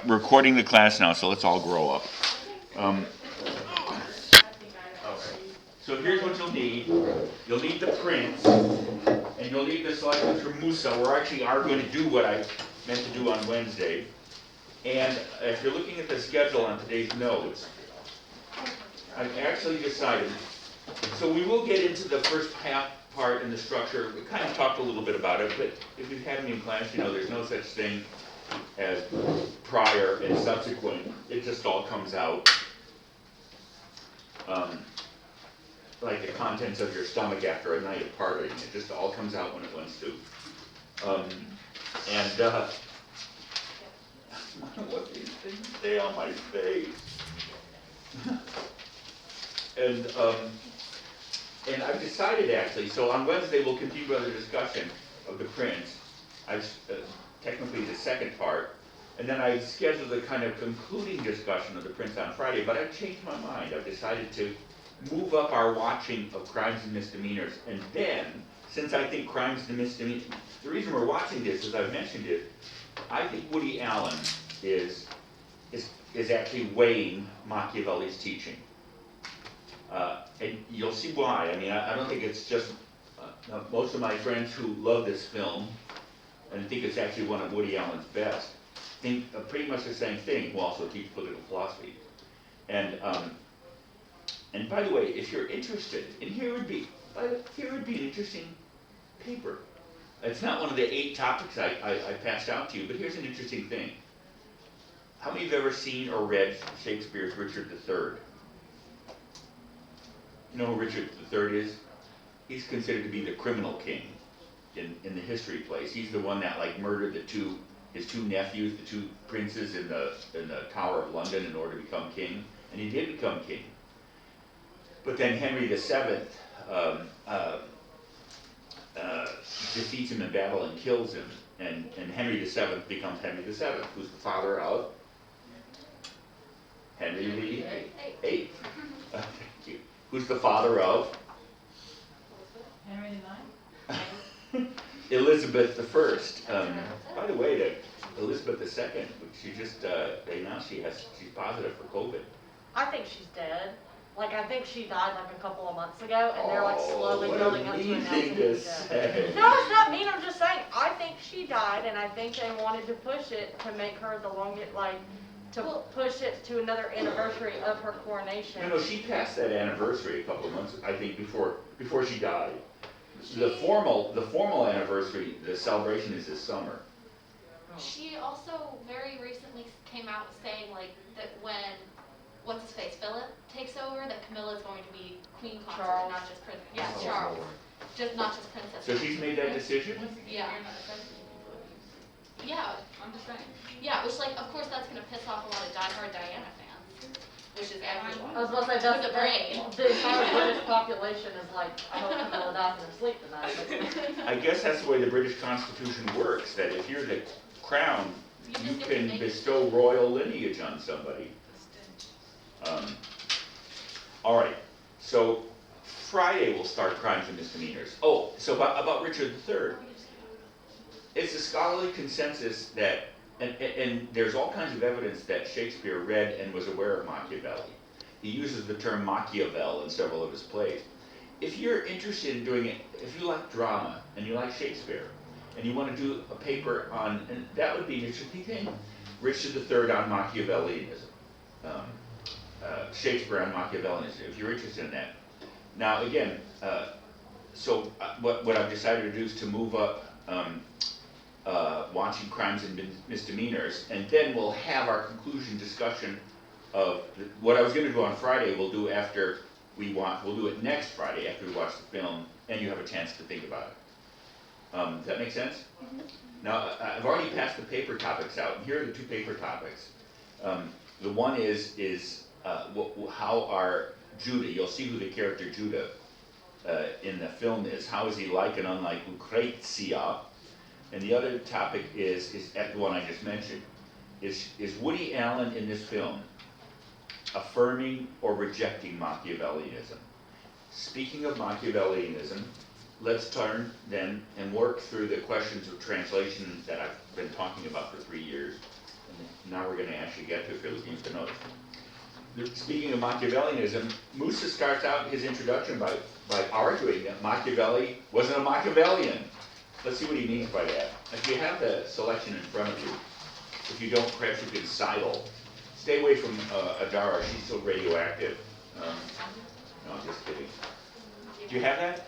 recording the class now, so let's all grow up. Okay. So here's what you'll need. You'll need the prints, and you'll need the selections from Musa. We actually are going to do what I meant to do on Wednesday. And if you're looking at the schedule on today's notes, I've actually decided, so we will get into the first half part in the structure. We kind of talked a little bit about it, but if you've had me in class, you know there's no such thing as prior and subsequent. It just all comes out like the contents of your stomach after a night of partying. It just all comes out when it wants to. What these things stay on my face. And I've decided actually, so on Wednesday we'll continue with the discussion of the prints. I've technically the second part, and then I scheduled a kind of concluding discussion of the prints on Friday, but I've changed my mind. I've decided to move up our watching of crimes and misdemeanors, and then, since I think crimes and misdemeanors, the reason we're watching this, as I've mentioned it, I think Woody Allen is actually weighing Machiavelli's teaching. And you'll see why. I mean, I don't think it's just, most of my friends who love this film, and think it's actually one of Woody Allen's best, think pretty much the same thing, who also teach political philosophy. And by the way, if you're interested, and here would be an interesting paper. It's not one of the 8 topics I passed out to you, but here's an interesting thing. How many of you have ever seen or read Shakespeare's Richard III? You know who Richard III is? He's considered to be the criminal king in the history plays. He's the one that like murdered his two nephews, the 2 princes in the Tower of London in order to become king, and he did become king. But then Henry VII defeats him in battle and kills him, and Henry VII becomes Henry VII, who's the father of Henry VIII. Thank you. Who's the father of Henry IX? Elizabeth I. By the way, Elizabeth II, she just they announced she's positive for COVID. I think she's dead. Like, I think she died like a couple of months ago, and they're like slowly building up to announcing she's dead. No, it's not mean. I'm just saying. I think she died, and I think they wanted to push it to make her the longest, like, to push it to another anniversary of her coronation. No, she passed that anniversary a couple of months, I think, before she died. The formal anniversary, the celebration is this summer. She also very recently came out saying like that when Philip takes over, that Camilla is going to be queen consort, Charles. not just prince. Yeah, Charles, not just princess. So she's made that decision? Yeah. Yeah. I'm just saying. Yeah, which like of course that's gonna piss off a lot of diehard Diana fans, which is everyone. I was about to say, With the brain. the entire British population is like, I hope Camilla dies in her sleep tonight. I guess that's the way the British Constitution works, that if you're the crown, you can bestow royal lineage on somebody. All right, so Friday we'll start crimes and misdemeanors. Oh, so about Richard III. It's a scholarly consensus that, and there's all kinds of evidence that Shakespeare read and was aware of Machiavelli. He uses the term Machiavel in several of his plays. If you're interested in doing it, if you like drama and you like Shakespeare, and you want to do a paper on, and that would be an interesting thing, Richard III on Machiavellianism. Shakespeare on Machiavellianism, if you're interested in that. Now again, what I've decided to do is to move up watching crimes and misdemeanors, and then we'll have our conclusion discussion of what I was going to do on Friday. We'll do after we'll do it next Friday after we watch the film, and you have a chance to think about it. Does that make sense? Mm-hmm. Now I've already passed the paper topics out, and here are the 2 paper topics. The one is how are Judah, you'll see who the character Judah in the film is. How is he like and unlike Lucrezia? And the other topic is the one I just mentioned. Is Woody Allen in this film affirming or rejecting Machiavellianism? Speaking of Machiavellianism, let's turn then and work through the questions of translation that I've been talking about for 3 years. now we're going to actually get to Philippines to notice. Speaking of Machiavellianism, Musa starts out his introduction by arguing that Machiavelli wasn't a Machiavellian. Let's see what he means by that. If you have the selection in front of you, if you don't, perhaps you can sidle. Stay away from Adara, she's so radioactive. No, I'm just kidding. Do you have that?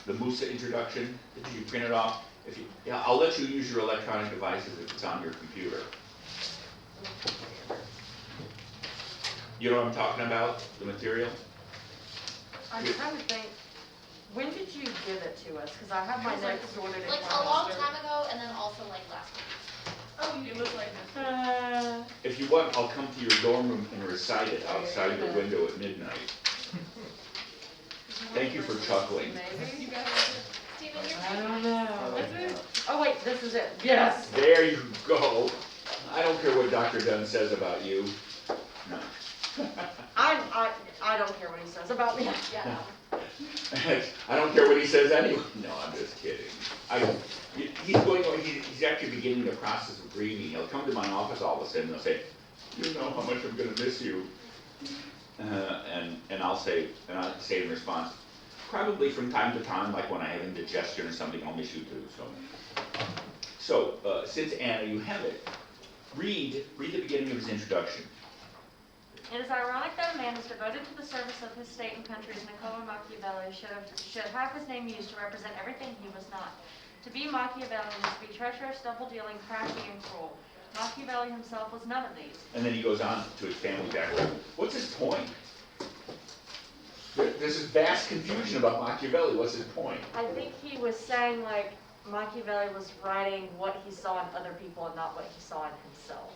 The Musa introduction? Did you print it off? Yeah, I'll let you use your electronic devices if it's on your computer. You know what I'm talking about? The material? I'm trying to think, when did you give it to us? Because I have my notes sorted in Like front a of long me. time ago, and then also like last week. Oh, you look like this. If you want, I'll come to your dorm room and recite it outside your window at midnight. Thank you for chuckling. You guys Steven, you're I don't know. That's it. Oh wait, this is it. Yes. There you go. I don't care what Dr. Dunn says about you. No. I don't care what he says about me. Yeah. I don't care what he says anyway. No, I'm just kidding. He's actually beginning the process of grieving. He'll come to my office all of a sudden and he'll say, you know how much I'm going to miss you. And I'll say in response, probably from time to time, like when I have indigestion or something, I'll miss you too. So since Anna, you have it, read the beginning of his introduction. It is ironic that a man as devoted to the service of his state and country as Niccolo Machiavelli should have his name used to represent everything he was not. To be Machiavellian is to be treacherous, double-dealing, crafty, and cruel. Machiavelli himself was none of these. And then he goes on to his family background. What's his point? There's this vast confusion about Machiavelli. What's his point? I think he was saying like Machiavelli was writing what he saw in other people and not what he saw in himself.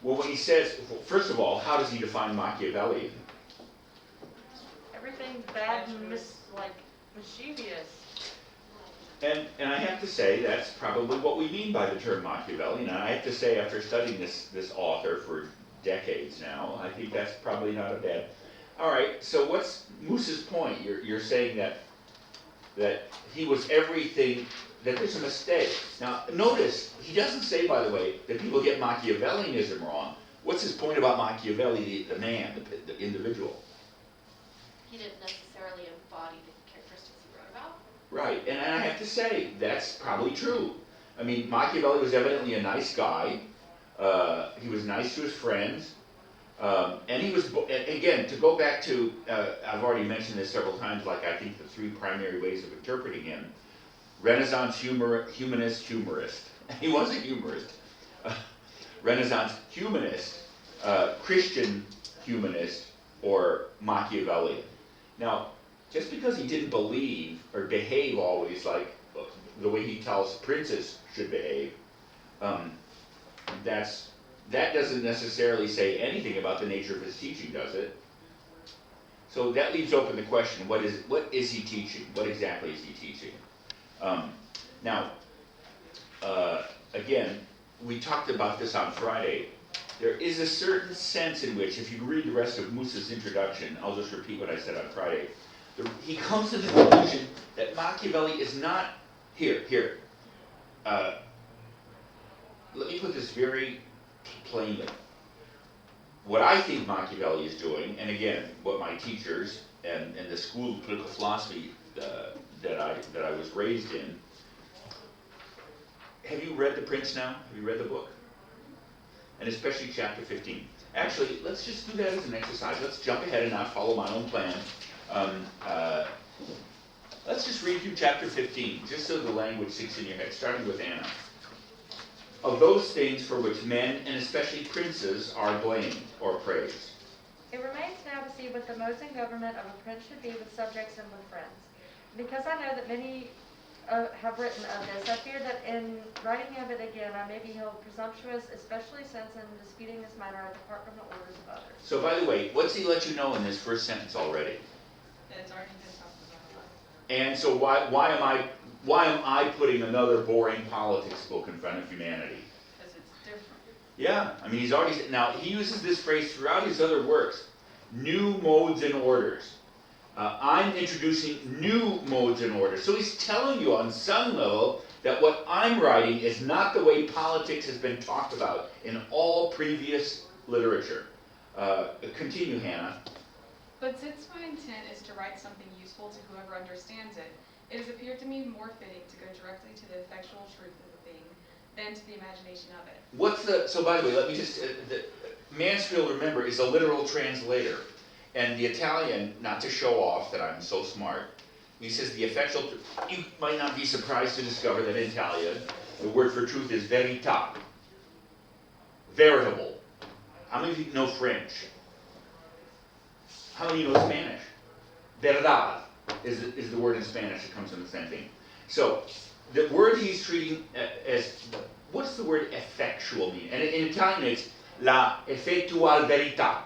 Well, when he says, first of all, how does he define Machiavelli? Everything bad and mischievous. And I have to say, that's probably what we mean by the term Machiavellian. And I have to say, after studying this author for decades now, I think that's probably not a bad. All right, so what's Musa's point? You're saying that he was everything, that there's a mistake. Now, notice, he doesn't say, by the way, that people get Machiavellianism wrong. What's his point about Machiavelli, the man, the individual? He didn't necessarily embody the characteristics he wrote about. Right, and I have to say, that's probably true. I mean, Machiavelli was evidently a nice guy. He was nice to his friends. And he was, again, to go back to, I've already mentioned this several times, like I think the three primary ways of interpreting him. Renaissance humanist, humorist. He was a humorist. Renaissance humanist, Christian humanist, or Machiavellian. Now, just because he didn't believe or behave always like the way he tells princes should behave, that doesn't necessarily say anything about the nature of his teaching, does it? So that leaves open the question, what is he teaching? What exactly is he teaching? Now, again, we talked about this on Friday. There is a certain sense in which, if you read the rest of Musa's introduction, I'll just repeat what I said on Friday, he comes to the conclusion that Machiavelli is not, let me put this very plainly. What I think Machiavelli is doing, and again, what my teachers and the school of political philosophy that I was raised in. Have you read The Prince now? Have you read the book? And especially chapter 15. Actually, let's just do that as an exercise. Let's jump ahead and not follow my own plan. Let's just read through chapter 15, just so the language sinks in your head, starting with Anna. Of those things for which men, and especially princes, are blamed or praised. It remains now to see what the modes and government of a prince should be with subjects and with friends. Because I know that many have written of this, I fear that in writing of it again, I may be held presumptuous, especially since in disputing this matter I depart from the orders of others. So by the way, what's he let you know in this first sentence already? It's already been talked about. And so why am I putting another boring politics book in front of humanity? Because it's different. Yeah, I mean, now he uses this phrase throughout his other works, new modes and orders. I'm introducing new modes and orders. So he's telling you on some level that what I'm writing is not the way politics has been talked about in all previous literature. Continue, Hannah. But since my intent is to write something useful to whoever understands it, it has appeared to me more fitting to go directly to the effectual truth of the thing than to the imagination of it. So by the way, let me just, Mansfield, remember, is a literal translator. And the Italian, not to show off that I'm so smart, he says the effectual, you might not be surprised to discover that in Italian, the word for truth is verità. Veritable. How many of you know French? How many of you know Spanish? Verdad is the word in Spanish that comes from the same thing. So, the word he's treating as, what's the word effectual mean? And in Italian it's la effettual verità.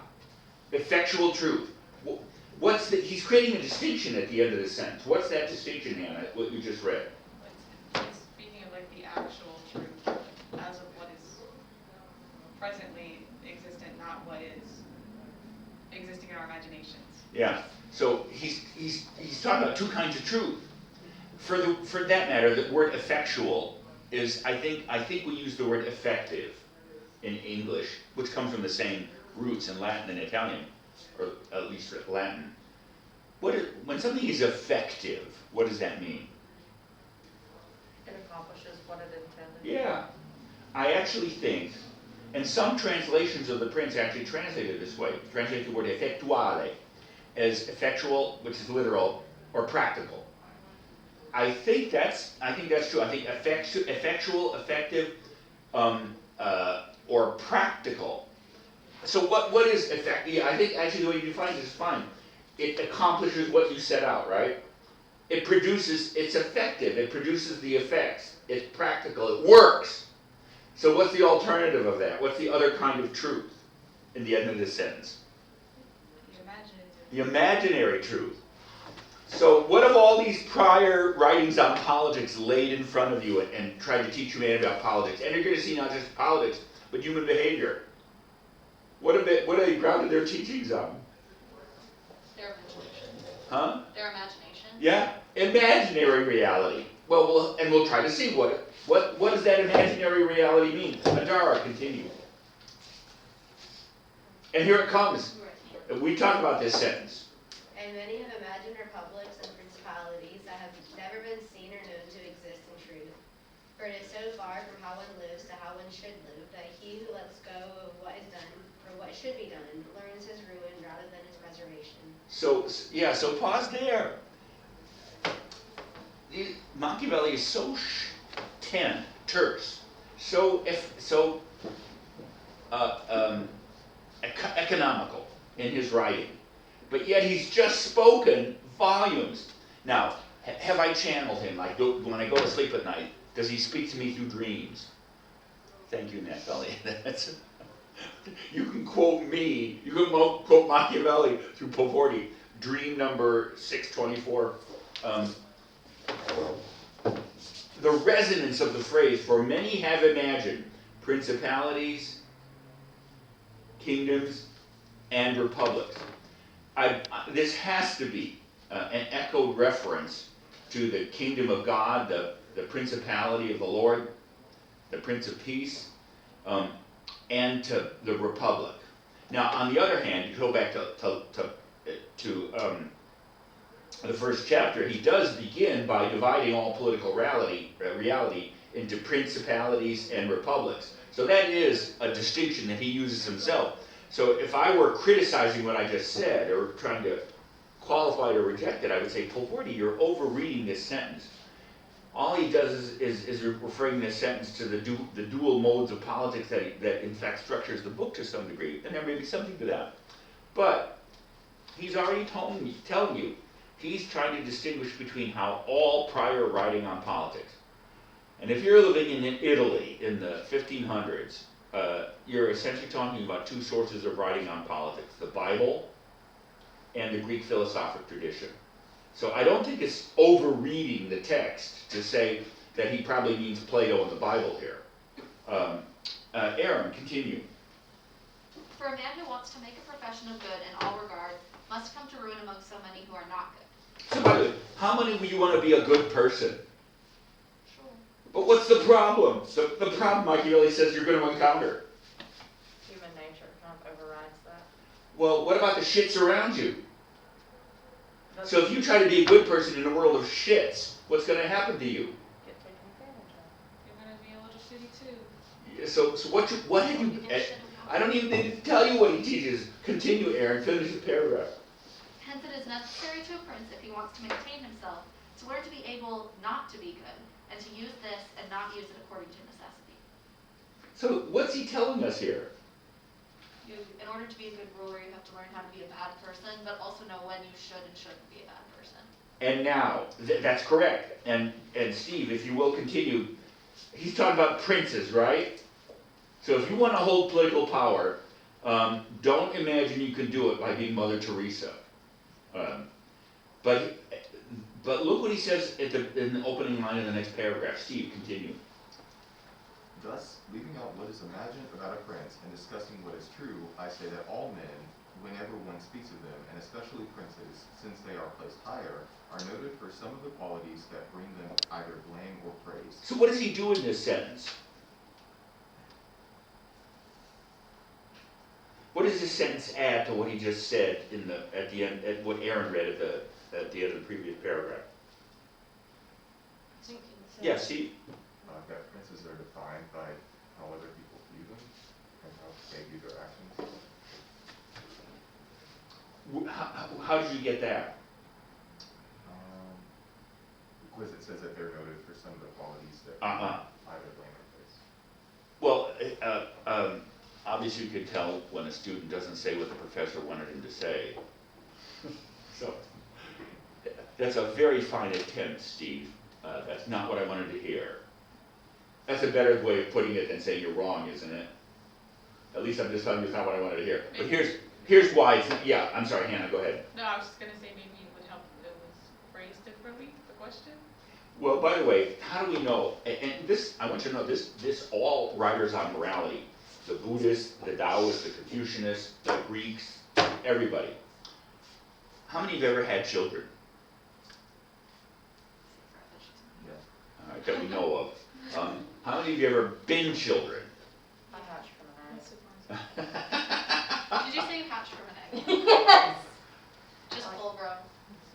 Effectual truth. He's creating a distinction at the end of the sentence. What's that distinction, Hannah, what you just read? It's speaking of like the actual truth as of what is presently existent, not what is existing in our imaginations. Yeah. So he's talking about two kinds of truth. For that matter, the word effectual is, I think we use the word effective in English, which comes from the same roots in Latin and Italian, or at least Latin. When something is effective, what does that mean? It accomplishes what it intended. Yeah. I actually think, and some translations of the Prince actually translate it this way, translate the word effettuale as effectual, which is literal, or practical. I think that's true. I think effectual, effective, or practical. So what is effective? Yeah, I think actually the way you define it is fine. It accomplishes what you set out, right? It produces, it's effective, it produces the effects, it's practical, it works. So what's the alternative of that? What's the other kind of truth in the end of this sentence? The imaginary truth. So what have all these prior writings on politics laid in front of you and tried to teach humanity about politics? And you're going to see not just politics, but human behavior. What have they grounded their teachings on? Their imagination. Huh? Their imagination. Yeah, imaginary reality. Well, we'll try to see what does that imaginary reality mean. Adara, continue. And here it comes. We talked about this sentence. And many have imagined republics and principalities that have never been seen or known to exist in truth. For it is so far from how one lives to how one should live, that he who lets go of what is done for what should be done learns his ruin rather than his preservation. So pause there. Machiavelli is so terse, so economical in his writing, but yet he's just spoken volumes. Now, have I channeled him? Like when I go to sleep at night, does he speak to me through dreams? Thank you, Nathalie. You can quote me. You can quote Machiavelli through Pavarotti. Dream number 624. The resonance of the phrase, for many have imagined principalities, kingdoms, and republics. This has to be an echoed reference to the kingdom of God, the principality of the Lord, the Prince of Peace, and to the republic. Now, on the other hand, you go back to the first chapter, he does begin by dividing all political reality into principalities and republics. So that is a distinction that he uses himself. So if I were criticizing what I just said, or trying to qualify it or reject it, I would say, Pavarotti, you're overreading this sentence. All he does is referring this sentence to the dual modes of politics that in fact structures the book to some degree, and there may be something to that. But he's already telling you, he's trying to distinguish between how all prior writing on politics. And if you're living in Italy in the 1500s, you're essentially talking about two sources of writing on politics, the Bible and the Greek philosophic tradition. So I don't think it's overreading the text to say that he probably means Plato and the Bible here. Aaron, continue. For a man who wants to make a profession of good in all regards must come to ruin among so many who are not good. So by the way, how many of you want to be a good person? Sure. But what's the problem? The problem Machiavelli says you're going to encounter. Human nature kind of overrides that. Well, what about the shits around you? So if you try to be a good person in a world of shits, what's going to happen to you? Get taken advantage of. You're gonna be a little shitty too. Yeah, so what have you? I don't even need to tell you what he teaches. Continue, Aaron. Finish the paragraph. Hence it is necessary to a prince, if he wants to maintain himself, to learn to be able not to be good, and to use this and not use it according to necessity. So what's he telling us here? In order to be a good ruler, you have to learn how to be a bad person, but also know when you should and shouldn't be a bad person. And now, that's correct. And Steve, if you will continue, he's talking about princes, right? So if you want to hold political power, don't imagine you can do it by being Mother Teresa. But look what he says in the opening line of the next paragraph. Steve, continue. Thus, leaving out what is imagined about a prince and discussing what is true, I say that all men, whenever one speaks of them, and especially princes, since they are placed higher, are noted for some of the qualities that bring them either blame or praise. So what does he do in this sentence? What does this sentence add to what he just said at the end, at what Aaron read at the end of the previous paragraph? Yeah, Steve? That princes are defined by how other people view them and how they view their actions. How did you get that? Because it says that they're noted for some of the qualities that either blame or praise. Well, obviously you can tell when a student doesn't say what the professor wanted him to say. So, that's a very fine attempt, Steve. That's not what I wanted to hear. That's a better way of putting it than saying you're wrong, isn't it? At least I'm just telling you it's not what I wanted to hear. But here's why it's, yeah, I'm sorry, Hannah, go ahead. No, I was just gonna say maybe it would help if it was phrased differently, the question. Well, by the way, how do we know, and this, I want you to know, this all writers on morality, the Buddhists, the Taoists, the Confucianists, the Greeks, everybody. How many have ever had children? All right, that we know of. How many of you have ever been children? I hatched from an egg. Did you say you hatched from an egg? Yes. Just full grown?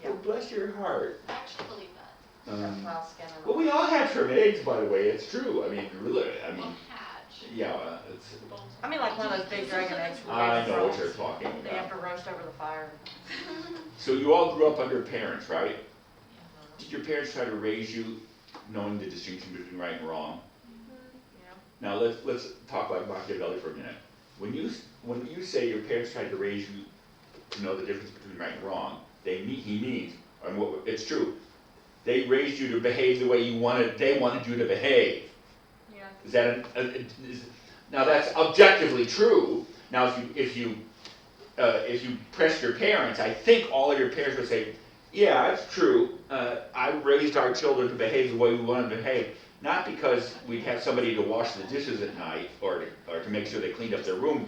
Oh, bless your heart. I actually believe that. Reptile skin and Well, we all hatch from eggs, by the way. It's true. I mean, really. I Well, mean, hatch. yeah. It's, I mean, like one of those big dragon eggs. from I Game of know what Thrones. you're talking They have about. to roast over the fire. So you all grew up under parents, right? Did your parents try to raise you knowing the distinction between right and wrong? Yeah. Now let's talk like Machiavelli for a minute. When you say your parents tried to raise you to know the difference between right and wrong, he means, and what it's true, they raised you to behave the way they wanted you to behave. Yeah. Is that now that's objectively true. Now if you press your parents, I think all of your parents would say, yeah, it's true. I raised our children to behave the way we wanted to behave. Not because we'd have somebody to wash the dishes at night or to make sure they cleaned up their room.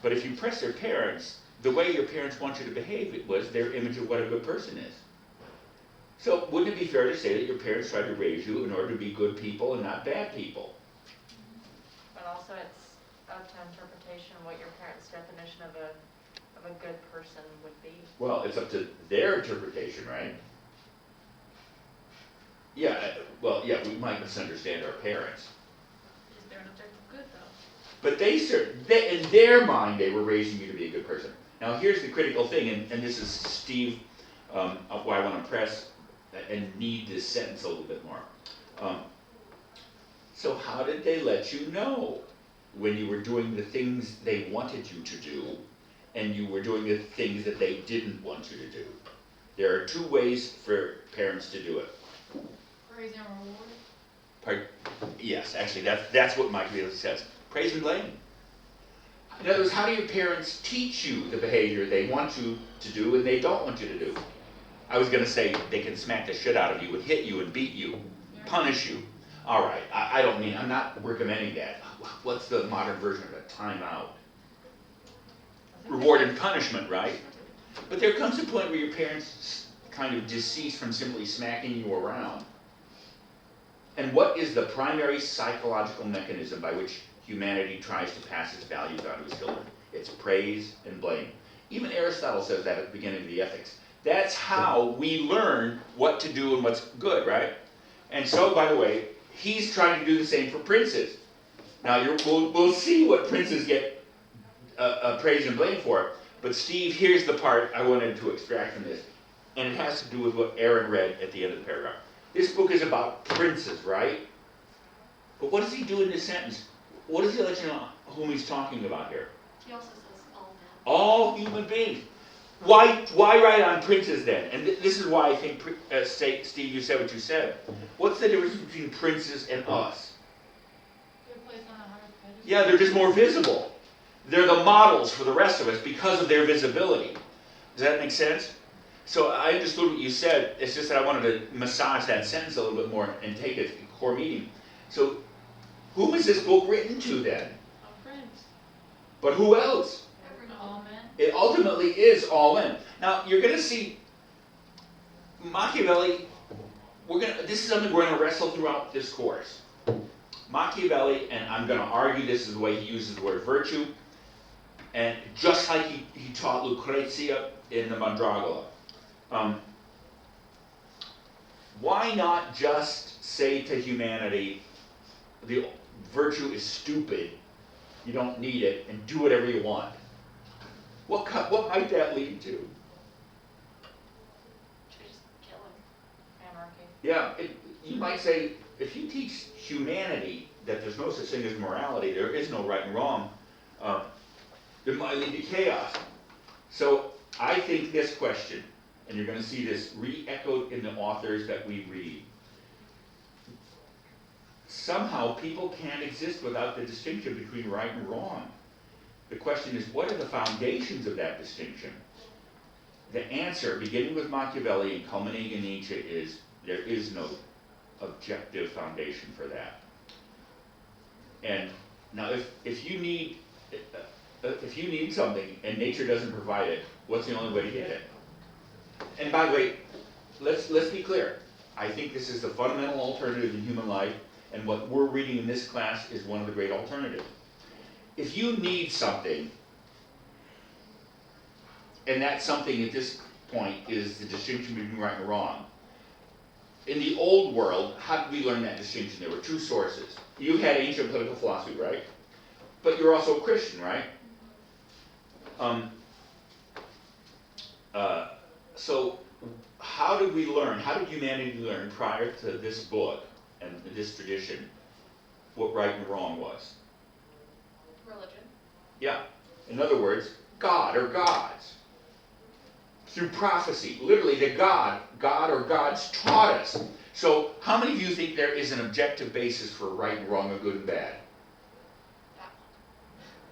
But if you press their parents, the way your parents want you to behave, it was their image of what a good person is. So wouldn't it be fair to say that your parents tried to raise you in order to be good people and not bad people? But also it's up to interpretation what your parents' definition of a good person would be. Well, it's up to their interpretation, right? Yeah, well, yeah, we might misunderstand our parents. Is there an objective good though? But in their mind, they were raising you to be a good person. Now, here's the critical thing, and this is Steve, why I want to press and need this sentence a little bit more. So how did they let you know when you were doing the things they wanted you to do and you were doing the things that they didn't want you to do? There are two ways for parents to do it. Praise and reward. Pardon? Yes, actually, that's what Machiavelli says. Praise and blame. In other words, how do your parents teach you the behavior they want you to do and they don't want you to do? I was going to say they can smack the shit out of you and hit you and beat you, punish you. All right, I'm not recommending that. What's the modern version of a timeout? Reward and punishment, right? But there comes a point where your parents kind of decease from simply smacking you around. And what is the primary psychological mechanism by which humanity tries to pass its values on to its children? It's praise and blame. Even Aristotle says that at the beginning of the Ethics. That's how we learn what to do and what's good, right? And so, by the way, he's trying to do the same for princes. Now, we'll see what princes get praise and blame for. But Steve, here's the part I wanted to extract from this. And it has to do with what Aaron read at the end of the paragraph. This book is about princes, right? But what does he do in this sentence? What does he let you know whom he's talking about here? He also says all men. All human beings. Why write on princes then? And this is why I think, Steve, you said what you said. What's the difference between princes and us? They're placed on a higher pedestal. Yeah, they're just more visible. They're the models for the rest of us because of their visibility. Does that make sense? So I understood what you said. It's just that I wanted to massage that sentence a little bit more and take its core meaning. So whom is this book written to then? A prince. But who else? All men. It ultimately is all men. Now you're going to see Machiavelli. This is something we're going to wrestle throughout this course. Machiavelli, and I'm going to argue this is the way he uses the word virtue, and just like he taught Lucrezia in the Mandragola. Why not just say to humanity, the virtue is stupid, you don't need it, and do whatever you want? What might that lead to? Just killing. Anarchy. Yeah, you might say, if you teach humanity that there's no such thing as morality, there is no right and wrong, it might lead to chaos. So I think this question, and you're going to see this re-echoed in the authors that we read, somehow people can't exist without the distinction between right and wrong. The question is, what are the foundations of that distinction? The answer, beginning with Machiavelli and culminating in Nietzsche, is there is no objective foundation for that. And now, if you need something and nature doesn't provide it, what's the only way to get it? And by the way, let's be clear. I think this is the fundamental alternative in human life, and what we're reading in this class is one of the great alternatives. If you need something, and that something at this point is the distinction between right and wrong, in the old world, how did we learn that distinction? There were two sources. You had ancient political philosophy, right? But you're also a Christian, right? So how did we learn, how did humanity learn prior to this book and this tradition what right and wrong was? Religion. Yeah. In other words, God or gods. Through prophecy. Literally, the God or gods taught us. So how many of you think there is an objective basis for right and wrong or good and bad?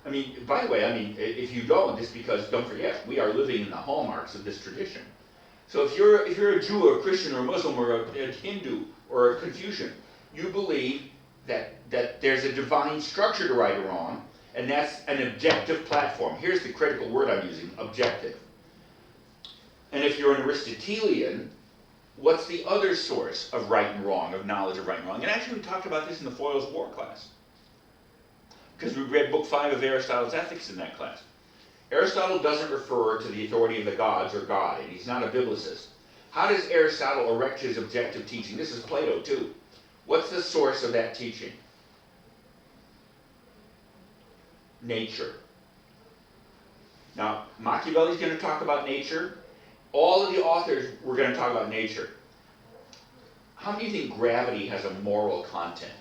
I mean, by the way, if you don't, it's because, don't forget, we are living in the hallmarks of this tradition. So if you're a Jew or a Christian or a Muslim or a Hindu or a Confucian, you believe that there's a divine structure to right or wrong, and that's an objective platform. Here's the critical word I'm using, objective. And if you're an Aristotelian, what's the other source of right and wrong, of knowledge of right and wrong? And actually we talked about this in the Foyle's War class, because we read book 5 of Aristotle's Ethics in that class. Aristotle doesn't refer to the authority of the gods or God, and he's not a biblicist. How does Aristotle erect his objective teaching? This is Plato too. What's the source of that teaching? Nature. Now, Machiavelli's going to talk about nature. All of the authors were going to talk about nature. How many of you think gravity has a moral content?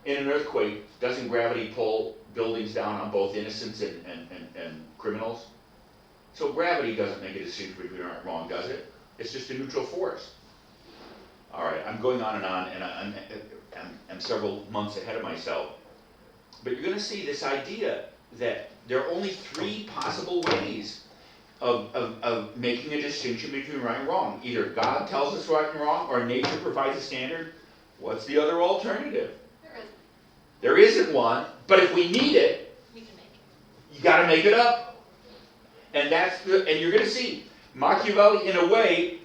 In an earthquake, doesn't gravity pull buildings down on both innocents and criminals? So gravity doesn't make a distinction between right and wrong, does it? It's just a neutral force. All right, I'm going on, and I'm several months ahead of myself. But you're going to see this idea that there are only 3 possible ways of making a distinction between right and wrong. Either God tells us right and wrong, or nature provides a standard. What's the other alternative? There isn't one, but if we need it, We can make it. you got to make it up. And you're going to see, Machiavelli, in a way,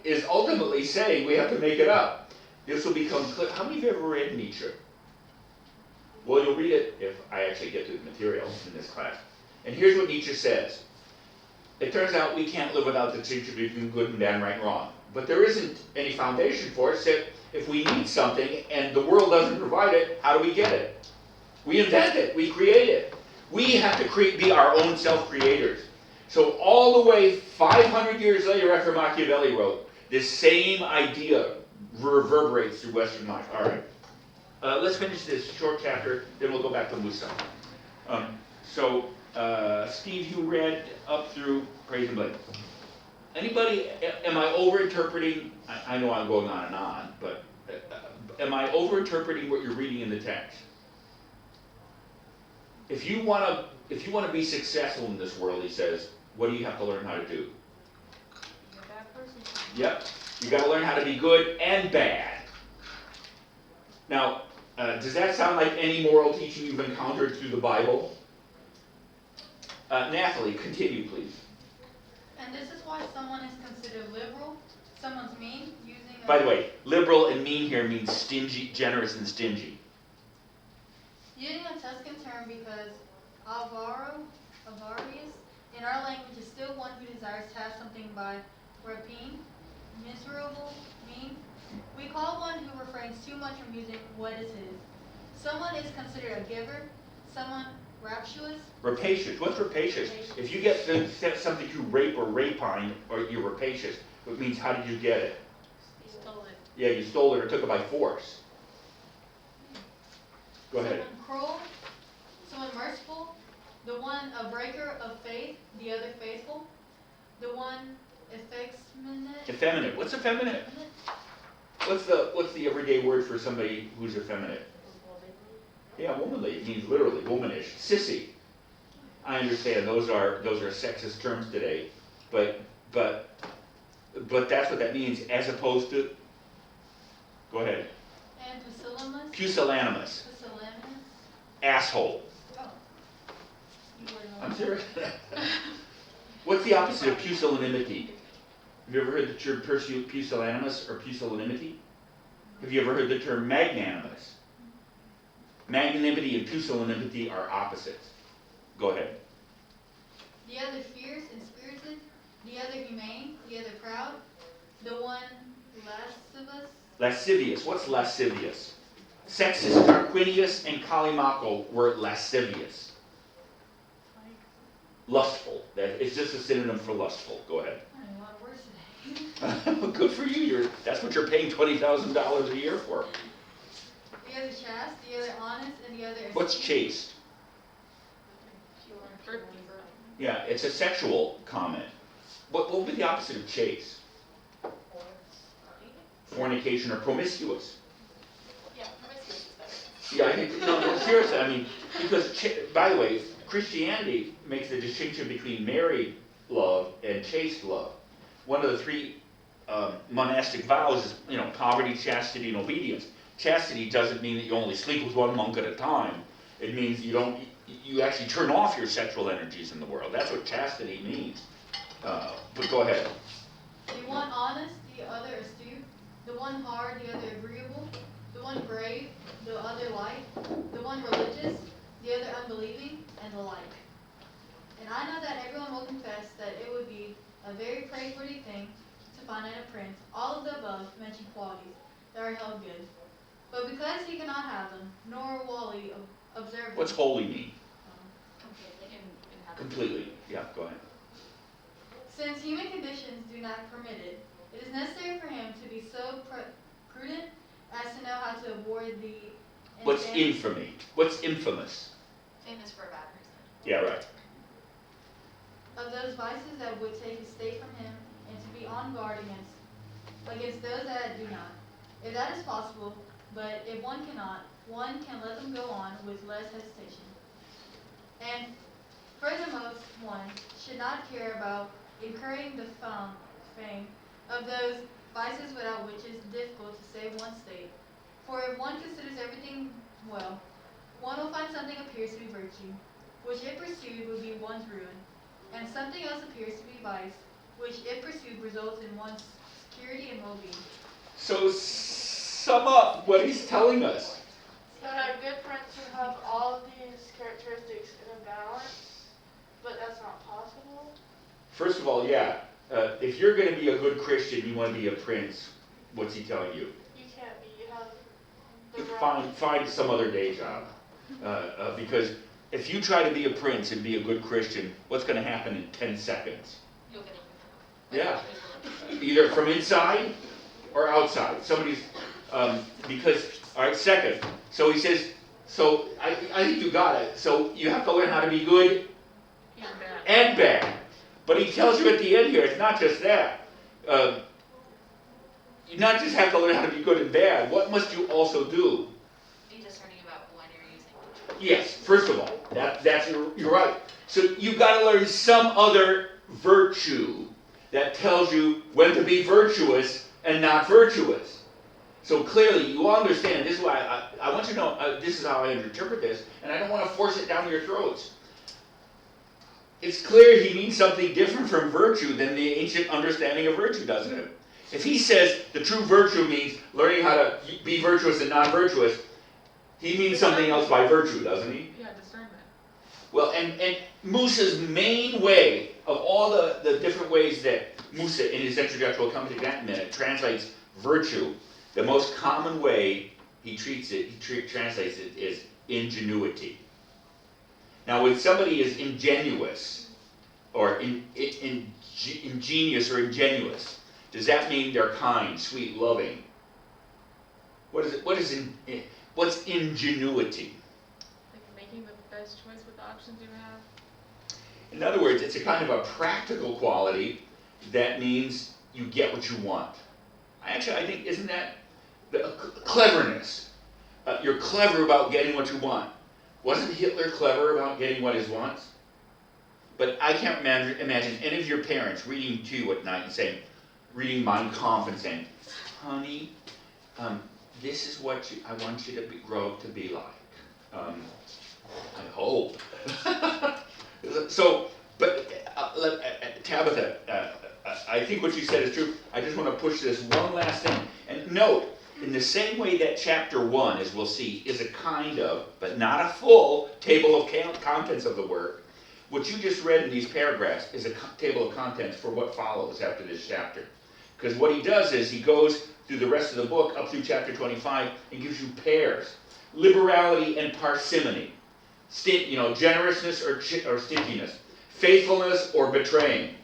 is ultimately saying we have to make it up. This will become clear. How many of you have ever read Nietzsche? Well, you'll read it if I actually get to the material in this class. And here's what Nietzsche says. It turns out we can't live without the distinction between good and bad and right and wrong. But there isn't any foundation for it, so if we need something and the world doesn't provide it, how do we get it? We invent it, we create it. We have to be our own self-creators. So all the way 500 years later after Machiavelli wrote, this same idea reverberates through Western life. All right. Let's finish this short chapter, then we'll go back to Musa. Steve, you read up through praise and blame. Anybody, am I overinterpreting? I know I'm going on and on, but am I overinterpreting what you're reading in the text? If you want to be successful in this world, he says, what do you have to learn how to do? Be a bad person. Yep, you got to learn how to be good and bad. Now, does that sound like any moral teaching you've encountered through the Bible? Nathalie, continue, please. And this is why someone is considered liberal, someone's mean, using a... By the way, liberal and mean here means stingy, generous and stingy. Using a Tuscan term because avarice in our language is still one who desires to have something by rapine, miserable, mean. We call one who refrains too much from using what is his. Someone is considered a giver, someone rapturous. Rapacious. What's rapacious? If you get something through rape or rapine, or you're rapacious, it means how did you get it? You stole it. Yeah, you stole it or took it by force. Go ahead. Someone cruel, someone merciful, the one a breaker of faith, the other faithful, the one effeminate. Effeminate. What's effeminate? What's the everyday word for somebody who's effeminate? Yeah, womanly. It means literally womanish. Sissy. I understand those are sexist terms today, but that's what that means, as opposed to. Go ahead. And pusillanimous. Pusillanimous. Pusillanimous. Asshole. Oh. You wouldn't know. I'm serious. What's the opposite of pusillanimity? Have you ever heard the term pusillanimous or pusillanimity? Have you ever heard the term magnanimous? Magnanimity and pusillanimity are opposites. Go ahead. The other fierce and spirited, the other humane, the other proud, the one lascivious. Lascivious. What's lascivious? Sextus Tarquinius and Callimaco were lascivious. Lustful. It's just a synonym for lustful. Go ahead. I don't know a lot of words today. Good for you. That's what you're paying $20,000 a year for. The other chaste, the other honest, and the other... What's chaste? Pure. Yeah, it's a sexual comment. What would be the opposite of chaste? Fornication or promiscuous. Yeah, promiscuous is better. Yeah, I think, no, seriously, I mean, because, by the way, Christianity makes the distinction between married love and chaste love. One of the three monastic vows is, poverty, chastity, and obedience. Chastity doesn't mean that you only sleep with one monk at a time. It means you actually turn off your sexual energies in the world. That's what chastity means. But go ahead. The one honest, the other astute, the one hard, the other agreeable, the one brave, the other light, the one religious, the other unbelieving, and the like. And I know that everyone will confess that it would be a very praiseworthy thing to find in a prince all of the above mentioned qualities that are held good. But because he cannot have them, nor will he observe them. What's holy mean? In Completely. Yeah, go ahead. Since human conditions do not permit it, it is necessary for him to be so prudent as to know how to avoid the... What's infamy? What's infamous? Famous for a bad person. Yeah, right. Of those vices that would take his state from him, and to be on guard against those that do not. If that is possible, but if one cannot, one can let them go on with less hesitation. And furthermost, one should not care about incurring the fame of those vices without which it is difficult to save one's state. For if one considers everything well, one will find something appears to be virtue, which if pursued would be one's ruin, and something else appears to be vice, which if pursued results in one's security, and well-being. So sum up what he's telling us. That a good prince would have all of these characteristics in a balance, but that's not possible. First of all, yeah, if you're going to be a good Christian, you want to be a prince. What's he telling you? You can't be. You have the Find some other day job, because if you try to be a prince and be a good Christian, what's going to happen in 10 seconds? You'll get it. Yeah, either from inside or outside. Somebody's because all right. Second, so he says. So I think you got it. So you have to learn how to be good and bad. But he tells you at the end here, it's not just that. You not just have to learn how to be good and bad. What must you also do? Be discerning about when you're using it. Yes, first of all, you're right. So you've got to learn some other virtue that tells you when to be virtuous and not virtuous. So clearly, you understand, this is why I want you to know, this is how I interpret this, and I don't want to force it down your throats. It's clear he means something different from virtue than the ancient understanding of virtue, doesn't it? If he says the true virtue means learning how to be virtuous and non-virtuous, he means something else by virtue, doesn't he? Yeah, discernment. Well, and Musa's main way, of all the different ways that Musa, in his introduction, we'll come to that in a minute, translates virtue, the most common way he translates it is ingenuity. Now, when somebody is ingenuous, or ingenious or ingenuous, does that mean they're kind, sweet, loving? What's ingenuity? Like making the best choice with the options you have. In other words, it's a kind of a practical quality that means you get what you want. I think, isn't that cleverness? You're clever about getting what you want. Wasn't Hitler clever about getting what he wants? But I can't imagine any of your parents reading to you at night and saying, reading Mein Kampf and saying, honey, this is what I want you to grow up to be like. I hope. So, but Tabitha, I think what you said is true. I just want to push this one last thing. And note, in the same way that chapter 1, as we'll see, is a kind of, but not a full, table of contents of the work, what you just read in these paragraphs is a table of contents for what follows after this chapter. Because what he does is he goes through the rest of the book up through chapter 25 and gives you pairs. Liberality and parsimony. Generousness or stinginess. Faithfulness or betraying.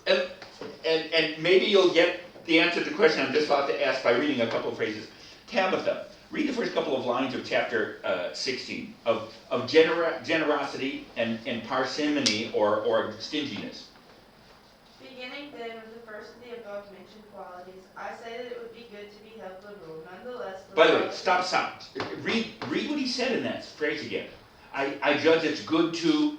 And maybe you'll get the answer to the question I'm just about to ask by reading a couple of phrases. Tabitha, read the first couple of lines of chapter 16 of generosity and parsimony or stinginess. Beginning then with the first of the above mentioned qualities, I say that it would be good to be held liberal, nonetheless. By the way, stop. Read what he said in that phrase again. I judge it's good to.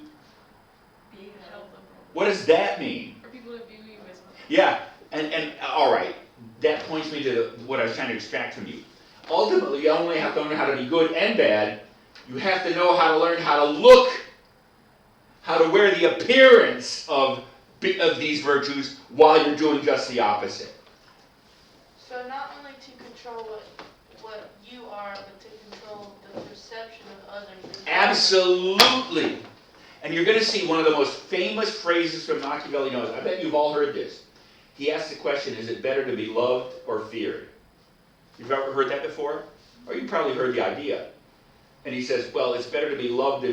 Be Held held. liberal. What does that mean? For people to view you as Yeah, and all right, that points me to what I was trying to extract from you. Ultimately, you only have to learn how to be good and bad. You have to know how to learn how to look, how to wear the appearance of these virtues while you're doing just the opposite. So not only to control what you are, but to control the perception of others. Absolutely. And you're going to see one of the most famous phrases from Machiavelli knows. I bet you've all heard this. He asks the question, is it better to be loved or feared? You've ever heard that before? Or you probably heard the idea. And he says, well, it's better to be loved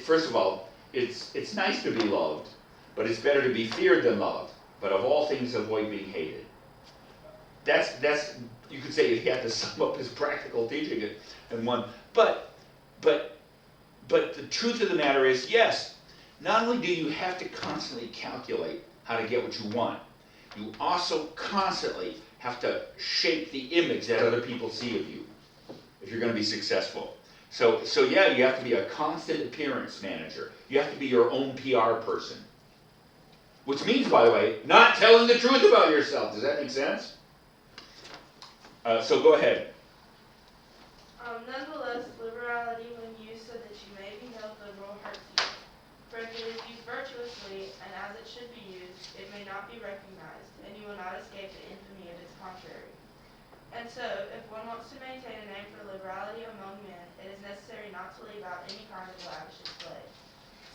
first of all, it's nice to be loved, but it's better to be feared than loved. But of all things, avoid being hated. That's you could say he had to sum up his practical teaching in one. But the truth of the matter is, yes, not only do you have to constantly calculate how to get what you want, you also constantly have to shape the image that other people see of you if you're going to be successful. So yeah, you have to be a constant appearance manager. You have to be your own PR person. Which means, by the way, not telling the truth about yourself. Does that make sense? So go ahead. Nonetheless, liberality when used so that you may be held liberal hurts you. For if it is used virtuously, and as it should be used, it may not be recognized, and you you will not escape the infamy of its contrary. And so, if one wants to maintain a name for liberality among men, it is necessary not to leave out any kind of lavish display.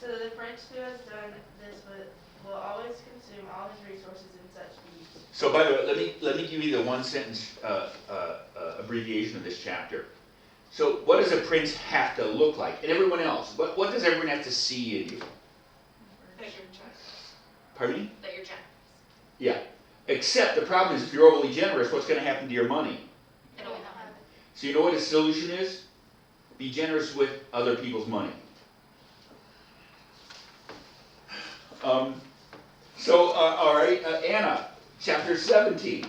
So the prince who has done this will always consume all his resources in such deeds. So by the way, let me give you the one sentence abbreviation of this chapter. So what does a prince have to look like? And everyone else, what does everyone have to see in you? That you're generous. Pardon me? That you're generous. Yeah. Except the problem is if you're overly generous, what's going to happen to your money? It only happens. So you know what his solution is? Be generous with other people's money. All right, Anna, chapter 17,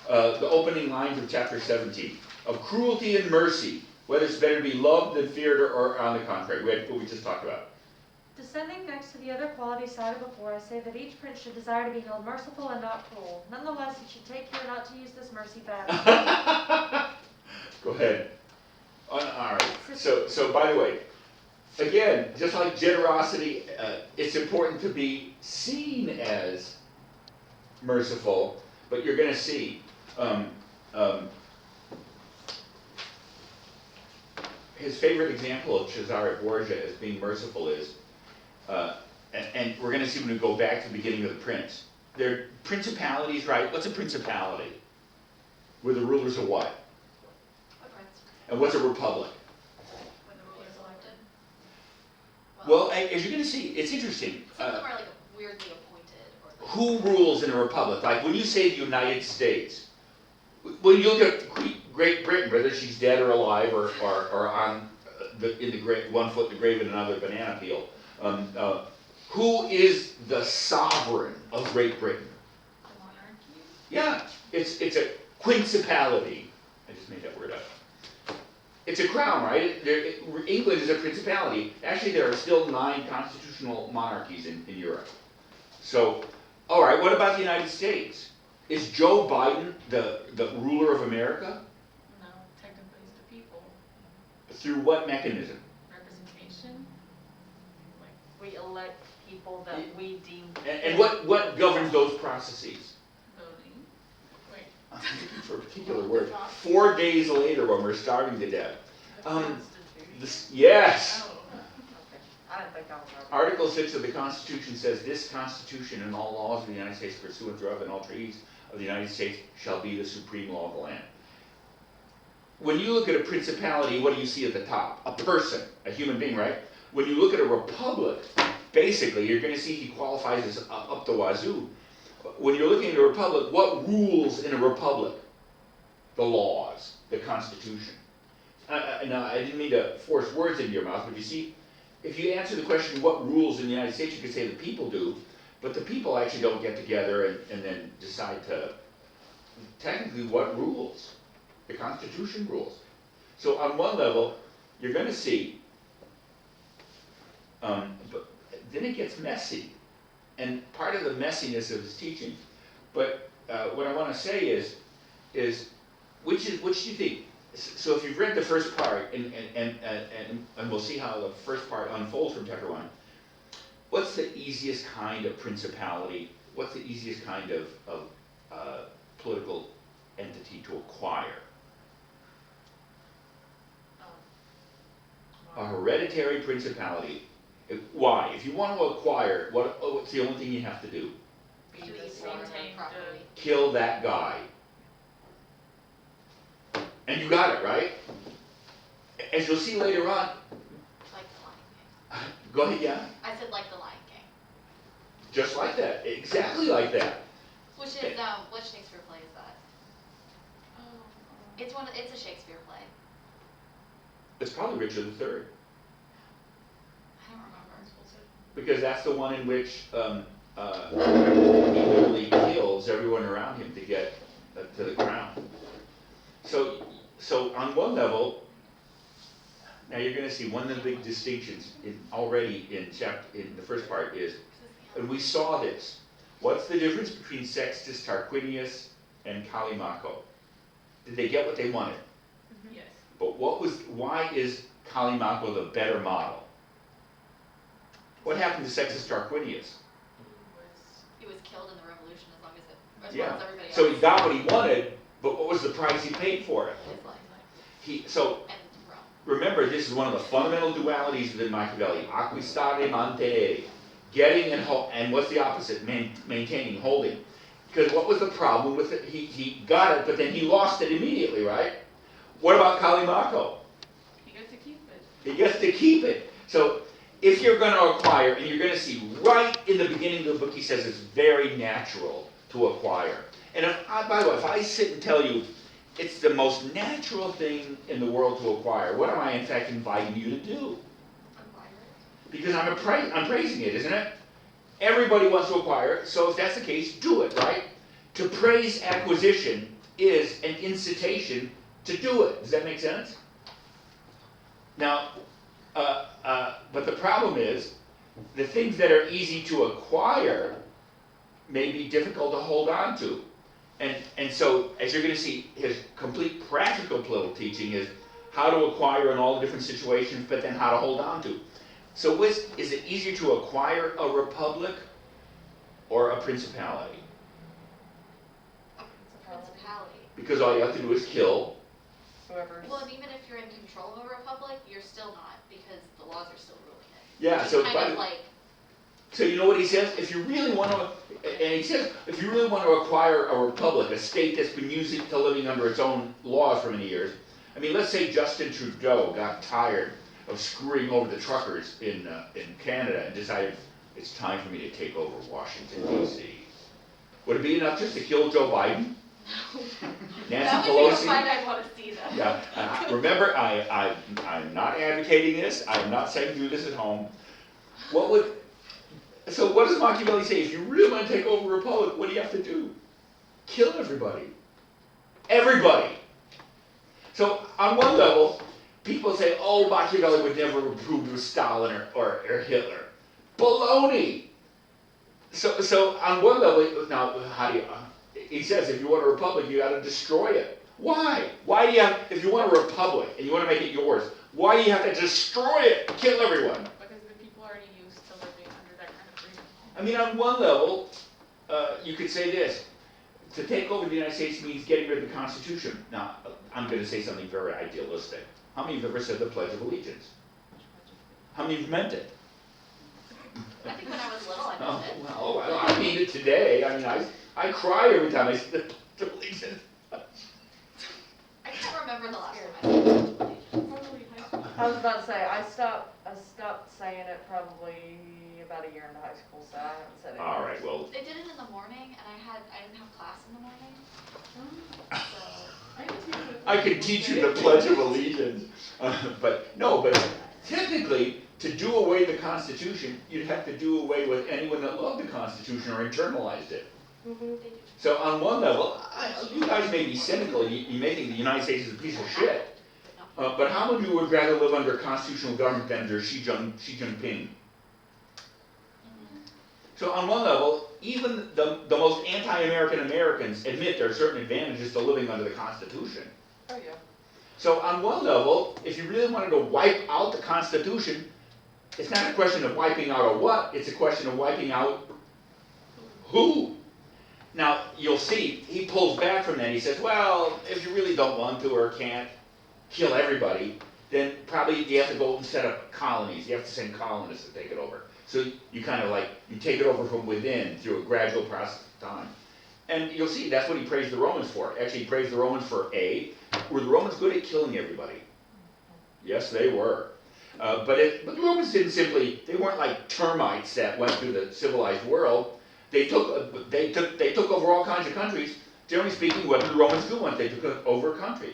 the opening lines of chapter 17. Of cruelty and mercy, whether it's better to be loved than feared or on the contrary. We had what we just talked about. Descending next to the other qualities cited before, I say that each prince should desire to be held merciful and not cruel. Nonetheless, he should take care not to use this mercy badly. Go ahead. All right. So by the way, again, just like generosity, it's important to be seen as merciful, but you're going to see his favorite example of Cesare Borgia as being merciful is, and we're going to see when we go back to the beginning of the prince. They're principalities, right? What's a principality? We're the rulers of what? A prince. And what's a republic? When the ruler is elected. Well, as you're going to see, it's interesting. Some of them are like weirdly appointed. Or Who rules in a republic? Like when you say the United States, when you look at Great Britain, whether she's dead or alive or on in the grave, one foot in the grave and another banana peel, who is the sovereign of Great Britain? The monarchy? Yeah, it's a principality. I just made that word up. It's a crown, right? England is a principality. Actually, there are still 9 constitutional monarchies in Europe. So, all right, what about the United States? Is Joe Biden the ruler of America? No, technically it's the people. Through what mechanism? Representation? We elect people that we deem. And what governs those processes? Voting. Wait. I'm looking for a particular word. 4 days later, when we're starving to death. Yes. Oh. I didn't think I was right. Article 6 of the Constitution says, "This Constitution and all laws of the United States pursuant thereof and all treaties of the United States shall be the supreme law of the land." When you look at a principality, what do you see at the top? A person, a human being, right? When you look at a republic, basically, you're going to see he qualifies as up the wazoo. When you're looking at a republic, what rules in a republic? The laws, the Constitution. Now, I didn't mean to force words into your mouth, but you see, if you answer the question, what rules in the United States, you could say the people do, but the people actually don't get together and then decide to, technically, what rules? The Constitution rules. So on one level, you're going to see, but then it gets messy. And part of the messiness of his teaching, but what I want to say is which do you think? So if you've read the first part, and we'll see how the first part unfolds from chapter 1, what's the easiest kind of principality? What's the easiest kind of political entity to acquire? A hereditary principality. Why? If you want to acquire, what's the only thing you have to do? To be maintained properly. Kill that guy. And you got it, right? As you'll see later on. Like the Lion King. Go ahead, yeah? I said like the Lion King. Just like that. Exactly like that. Which is, what Shakespeare play is that? Oh. It's a Shakespeare play. It's probably Richard III. I don't remember. Because that's the one in which he literally kills everyone around him to get to the crown. So on one level, now you're going to see one of the big distinctions already in the first part is, and we saw this. What's the difference between Sextus Tarquinius and Callimaco? Did they get what they wanted? Yes. But why is Callimaco the better model? What happened to Sextus Tarquinius? He was killed in the revolution as long as it as Yeah. well as everybody else. So he got what he wanted, but what was the price he paid for it? His life. So And Rome. remember, this is one of the fundamental dualities within Machiavelli. Acquistare, mantenere. Getting and what's the opposite? Maintaining, holding. Because what was the problem with it? He got it, but then he lost it immediately, right? What about Callimaco? He gets to keep it. He gets to keep it. So if you're going to acquire, and you're going to see right in the beginning of the book, he says it's very natural to acquire. And by the way, if I sit and tell you it's the most natural thing in the world to acquire, what am I in fact inviting you to do? Because I'm praising it, isn't it? Everybody wants to acquire, so if that's the case, do it, right? To praise acquisition is an incitation to do it. Does that make sense? Now, but the problem is, the things that are easy to acquire may be difficult to hold on to. And so, as you're going to see, his complete practical political teaching is how to acquire in all the different situations, but then how to hold on to. So is it easier to acquire a republic or a principality? A principality. Because all you have to do is kill. Whoever's. Well, and even if you're in control of a republic, you're still not, because the laws are still ruling it. Yeah, It's so kind of like, so you know what he says? If you really want to, and he says, if you really want to acquire a republic, a state that's been used to living under its own laws for many years, I mean, let's say Justin Trudeau got tired of screwing over the truckers in Canada and decided it's time for me to take over Washington, D.C. Would it be enough just to kill Joe Biden? Nancy that would be a Pelosi? fight I'd want to see, though. Yeah, remember, I'm not advocating this. I'm not saying do this at home. So what does Machiavelli say? If you really want to take over a republic, what do you have to do? Kill everybody. Everybody. So on one level, people say, oh, Machiavelli would never approve of Stalin or Hitler. Baloney! So on one level, now, how do you, he says if you want a republic, you got to destroy it. Why? Why do you have, if you want a republic and you want to make it yours, why do you have to destroy it, kill everyone? Because the people are already used to living under that kind of freedom. I mean, on one level, you could say this. To take over the United States means getting rid of the Constitution. Now, I'm going to say something very idealistic. How many of you have ever said the Pledge of Allegiance? How many of you meant it? I think when I was little, I meant it. Well, I mean it today. I mean, I cry every time I say the Pledge of Allegiance. I can't remember the last time I said the Pledge of Allegiance. I was about to say, I stopped saying it probably about a year into high school, so I haven't said it. All right, well, They did it in the morning, and I didn't have class in the morning. So, I could teach you the Pledge of Allegiance. But technically, to do away the Constitution, you'd have to do away with anyone that loved the Constitution or internalized it. Mm-hmm. they do. So on one level, you guys may be cynical. You may think the United States is a piece of shit. But how many of you would rather live under constitutional government than under Xi Jinping? So on one level, even the most anti-American Americans admit there are certain advantages to living under the Constitution. Oh, yeah. So on one level, if you really wanted to wipe out the Constitution, it's not a question of wiping out a what, it's a question of wiping out who. Now, you'll see, he pulls back from that. He says, well, if you really don't want to or can't kill everybody, then probably you have to go and set up colonies. You have to send colonists to take it over. So you kind of like, you take it over from within through a gradual process of time. And you'll see, that's what he praised the Romans for. Actually, he praised the Romans for were the Romans good at killing everybody? Yes, they were. But the Romans they weren't like termites that went through the civilized world. They took over all kinds of countries. Generally speaking, what did the Romans do once they took over a country?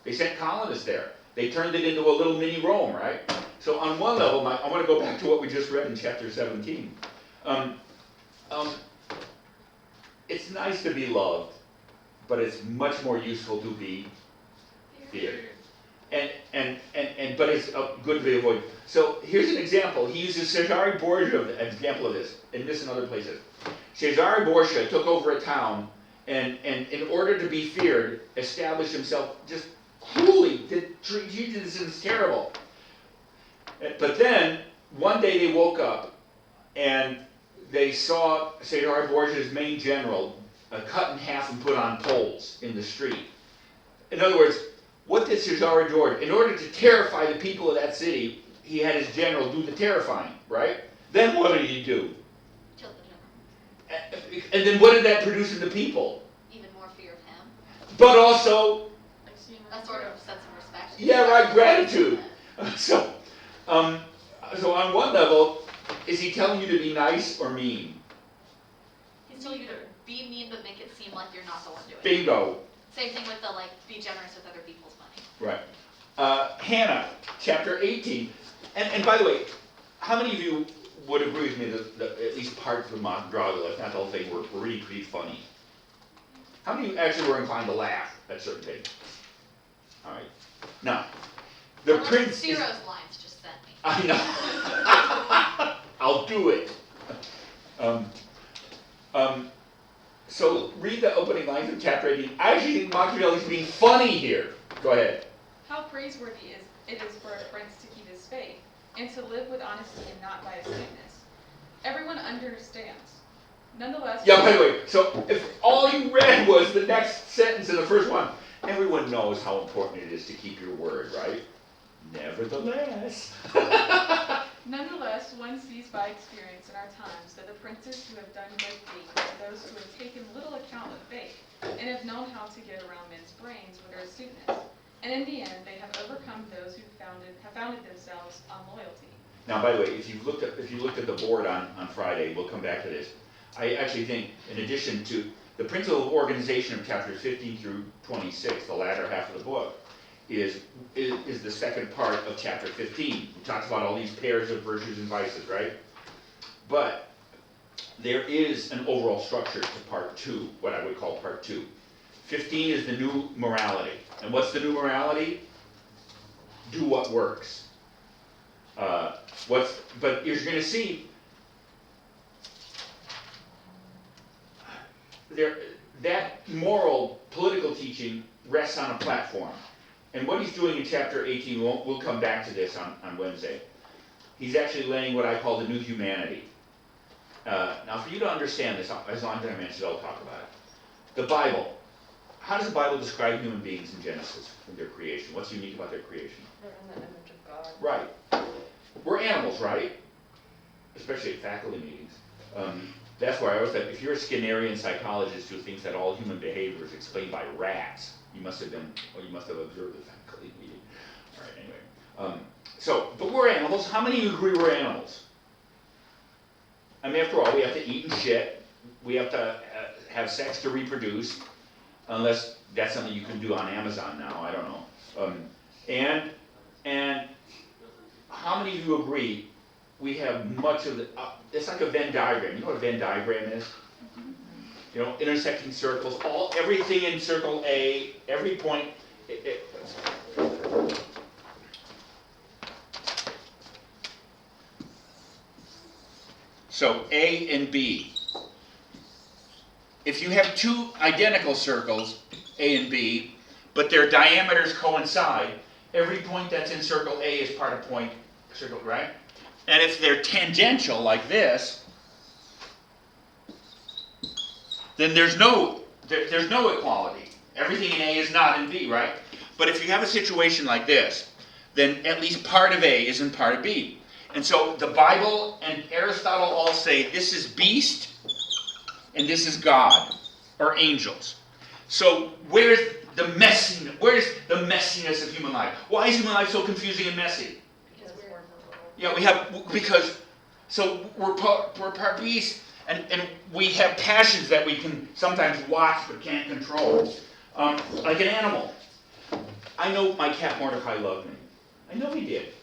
They sent colonists there. They turned it into a little mini Rome, right? So on one level, I want to go back to what we just read in chapter 17. It's nice to be loved, but it's much more useful to be feared. But it's good to be avoided. So here's an example. He uses Cesare Borgia as an example of this, in this and other places. Cesare Borgia took over a town, and in order to be feared, established himself just cruelly. Treated this terrible. But then, one day they woke up, and they saw Cesare Borgia's main general cut in half and put on poles in the street. In other words, what did Caesar George, in order to terrify the people of that city, he had his general do the terrifying, right? Then what did he do? Kill the general. And then what did that produce in the people? Even more fear of him. But also, A sort of sense of respect. yeah, right, gratitude. So on one level, is he telling you to be nice or mean? He's telling you to be mean but make it seem like you're not the one doing it. Bingo. Same thing with the be generous with other people's money. Right. Hannah, chapter 18. And by the way, how many of you would agree with me that at least parts of the mock drama, if not the whole thing, were really pretty funny? How many of you actually were inclined to laugh at certain things? All right. Now, the Unless prince is... Ciro's lines just sent me. I know. I'll do it. So read the opening lines of chapter 18. I actually think Machiavelli's being funny here. Go ahead. How praiseworthy it is for a prince to keep his faith, and to live with honesty and not by astuteness. Everyone understands. Nonetheless... Yeah, by the way, so if all you read was the next sentence in the first one, everyone knows how important it is to keep your word, right? Nevertheless. Nonetheless, one sees by experience in our times that the princes who have done great deeds are those who have taken little account of faith, and have known how to get around men's brains with their astuteness. And in the end, they have overcome those who have founded themselves on loyalty. Now, by the way, if you looked at the board on Friday, we'll come back to this. I actually think, in addition to the principle of organization of chapters 15 through 26, the latter half of the book, is the second part of chapter 15. It talks about all these pairs of virtues and vices, right? But there is an overall structure to part 2, what I would call part 2. 15 is the new morality. And what's the new morality? Do what works. But you're going to see that moral political teaching rests on a platform. And what he's doing in chapter 18, we'll come back to this on Wednesday. He's actually laying what I call the new humanity. Now, for you to understand this, as long as I mentioned, I'll talk about it. The Bible. How does the Bible describe human beings in Genesis, in their creation? What's unique about their creation? They're in the image of God. Right. We're animals, right? Especially at faculty meetings. That's why I always said, if you're a Skinnerian psychologist who thinks that all human behavior is explained by rats, you must have observed the faculty meeting. All right, anyway. But we're animals. How many of you agree we're animals? I mean, after all, we have to eat and shit. We have to have sex to reproduce, unless that's something you can do on Amazon now. I don't know. And how many of you agree we have much of the... it's like a Venn diagram. You know what a Venn diagram is? You know, intersecting circles, everything in circle A, every point. So A and B. If you have two identical circles, A and B, but their diameters coincide, every point that's in circle A is part of circle, right? And if they're tangential like this, then there's no equality. Everything in A is not in B, right? But if you have a situation like this, then at least part of A isn't part of B. And so the Bible and Aristotle all say this is beast and this is God or angels. So where's the messiness of human life? Why is human life so confusing and messy? Yeah, we're part beast, and we have passions that we can sometimes watch but can't control. Like an animal. I know my cat Mordecai loved me. I know he did.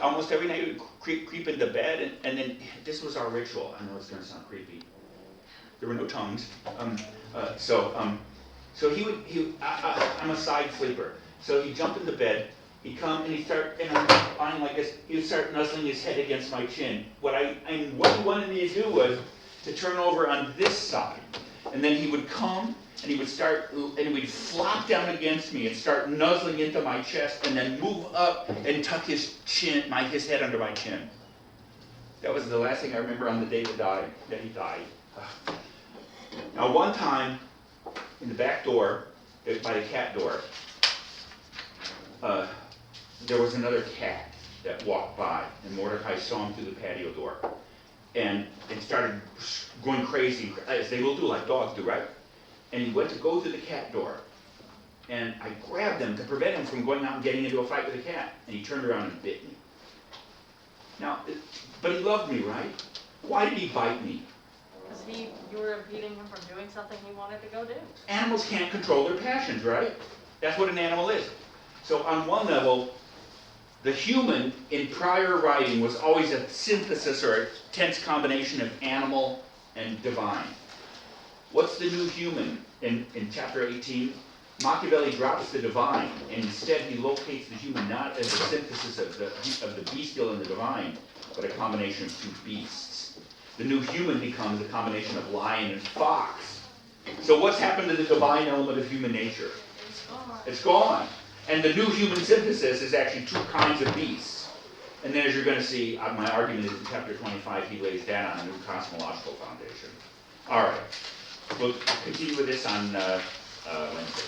Almost every night he would creep into bed, and then this was our ritual. I know it's going to sound creepy. There were no tongues. So I'm a side sleeper. So he'd jump into bed. He'd come and he'd start, and I'm lying like this, he would start nuzzling his head against my chin. What he wanted me to do was to turn over on this side. And then he would come, and he would flop down against me and start nuzzling into my chest, and then move up and tuck his head under my chin. That was the last thing I remember on the day that he died. Now one time, in the back door, by the cat door, there was another cat that walked by, and Mordecai saw him through the patio door, and started going crazy, as they will do, like dogs do, right? And he went to go through the cat door, and I grabbed him to prevent him from going out and getting into a fight with the cat, and he turned around and bit me. Now, but he loved me, right? Why did he bite me? Because you were impeding him from doing something he wanted to go do. Animals can't control their passions, right? That's what an animal is. So on one level, the human in prior writing was always a synthesis or a tense combination of animal and divine. What's the new human in chapter 18? Machiavelli drops the divine, and instead he locates the human not as a synthesis of the bestial and the divine, but a combination of two beasts. The new human becomes a combination of lion and fox. So what's happened to the divine element of human nature? It's gone. And the new human synthesis is actually two kinds of beasts. And then as you're going to see, my argument is in chapter 25, he lays down a new cosmological foundation. All right. We'll continue with this on Wednesday.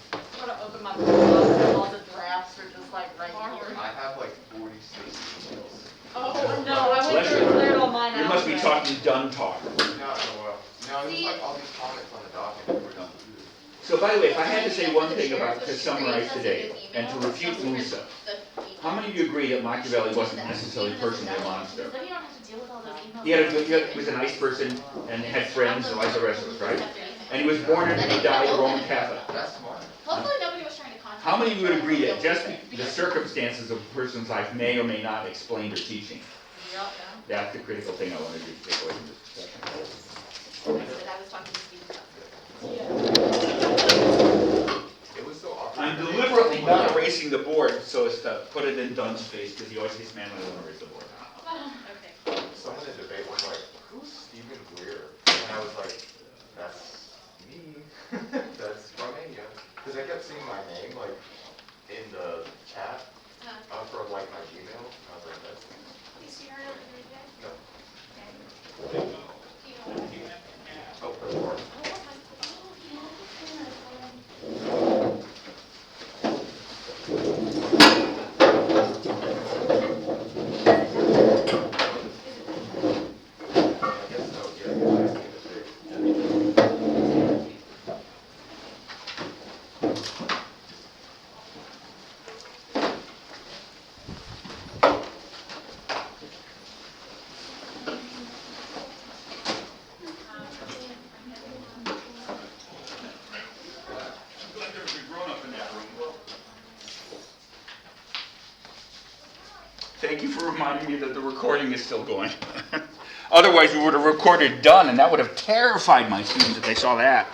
I'm going to open my book and all the drafts are just like right here. I have like 46 emails. Oh, no, I went through and cleared all mine out. You must be today. talking done talk. No, there's like all these comments on the document. We're done. So by the way, if I had to say one thing about to summarize today and to refute Musa, how many of you agree that Machiavelli wasn't necessarily personally a monster? Then you don't have to deal with all those emails. He was a nice person and had friends like the rest of us, right? And he was born and he died a Roman Catholic. That's smart. Hopefully nobody was trying to contact How many of you would agree that just him? the circumstances of a person's life may or may not explain their teaching? Yep. That's the critical thing I wanted you to take away from this discussion. I was talking to Steve about It was so awkward. I'm deliberately not erasing the board so as to put it in Dunn's face because he always says, man, I don't want to erase the board. Okay. Someone in the debate was like, who's Stephen Greer? And I was like, that's me. That's Romania. Because I kept seeing my name like in the chat for like my Gmail. I was like, that's me. No. Oh, for the board. I guess so, yeah, I see the big. Thank you for reminding me that the recording is still going. Otherwise, we would have recorded done, and that would have terrified my students if they saw that.